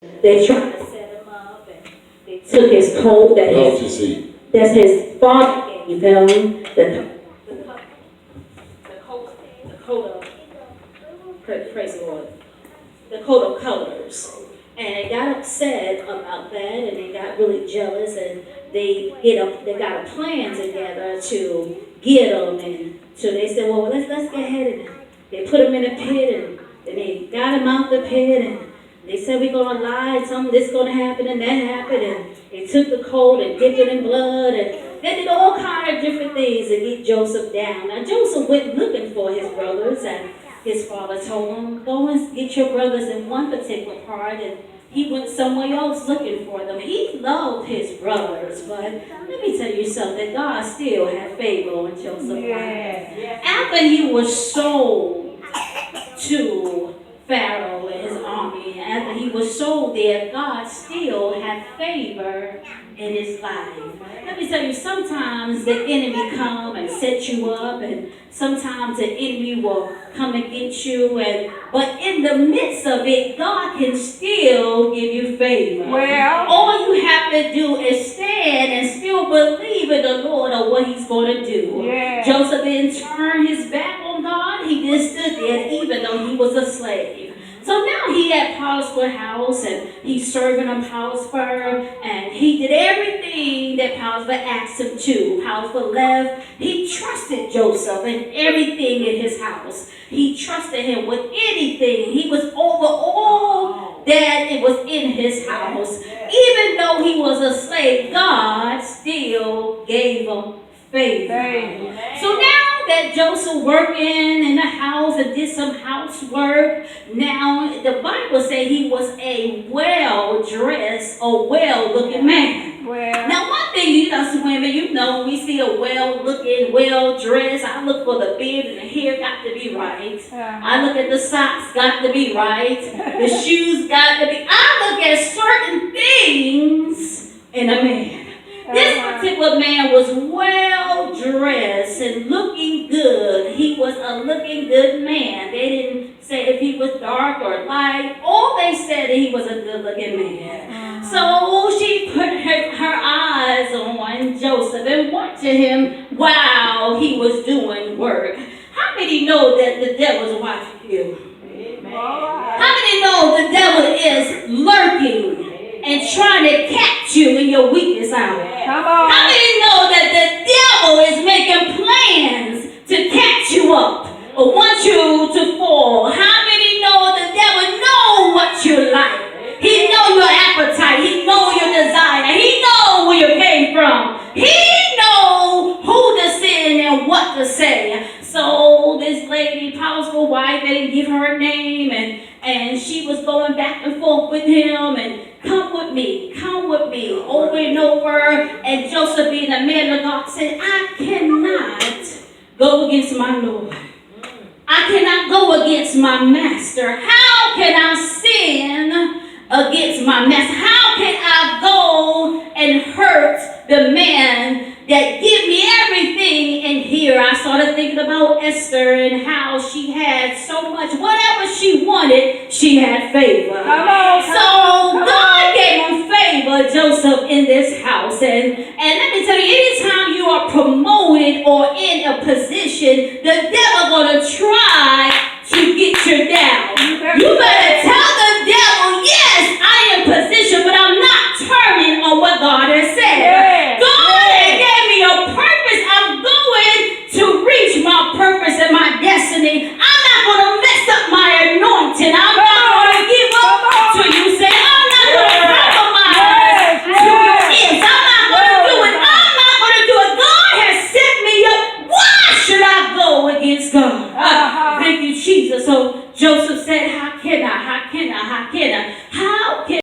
They tried to set him up, and they took his coat that's his father gave him, the coat of, praise the Lord, the coat of colors. And they got upset about that, and they got really jealous, and they got a plan together to get him, and so they said, well, let's get ahead of him. They put him in a pit, and they got him out the pit, and they said, we're going to lie, and this going to happen, and that happened, and they took the coat and dipped it in blood, and they did all kind of different things to get Joseph down. Now, Joseph went looking for his brothers, and his father told him, go and get your brothers in one particular part, and he went somewhere else looking for them. He loved his brothers, but let me tell you something, God still had favor on Joseph. Yeah. After he was sold to Pharaoh and his army, after he was sold there, God still had favor in his life. Let me tell you, sometimes the enemy come and set you up, and sometimes the enemy will come against you, but in the midst of it, God can still give you favor. Well, all you have to do is stand and still believe in the Lord of what he's going to do. Yeah. Joseph didn't turn his back on God. He just stood there even though he was a slave. So now he at Potiphar's house, and he's serving on Potiphar, and he did everything that Potiphar asked him to. Potiphar left. He trusted Joseph and everything in his house. He trusted him with anything. He was over all that it was in his house. Even though he was a slave, God still gave him favor. So now that Joseph working in the house and did some housework, now the Bible says he was a well-dressed or well-looking man. Well, now one thing, us women, we see a well-looking, well-dressed. I look for the beard and the hair got to be right. I look at the socks, got to be right. The shoes got to be. I look at certain things in a man. This particular man was well dressed and looking good. He was a looking good man. They didn't say if he was dark or light. All they said that he was a good looking man. So she put her eyes on Joseph and watched him while he was doing work. How many know that the devil's watching you? How many know the devil is lurking and trying to catch you in your weakness hour? Come on. How many know that the devil is making plans to catch you up or want you to fall? How many know the devil know what you like? He know your appetite. He know your desire. He know where you came from. He know who to sin and what to say. So this lady, powerful wife, they didn't give her a name, and she was going back and forth with him, and come with me, over and over. And Joseph, being a man of God, said, I cannot go against my Lord. I cannot go against my master. How can I sin against my master? How can I go and hurt the man that give me everything in here? I started thinking about Esther and how she had so much. Whatever she wanted, she had favor. So God gave him favor, Joseph, in this house. And let me tell you, anytime you are promoted or in a position, the devil going to try to get you down. You better tell the devil, yes, I am in position, but I'm not turning on what God has said. God gave me a purpose. I'm going to reach my purpose and my destiny. I'm not going to mess up my anointing. I'm not going to give up to you. Say, I'm not going to compromise to your ends. I'm not going to do it. I'm not going to do it. God has set me up. Why should I go against God? Thank you, Jesus. So Joseph said, how can I?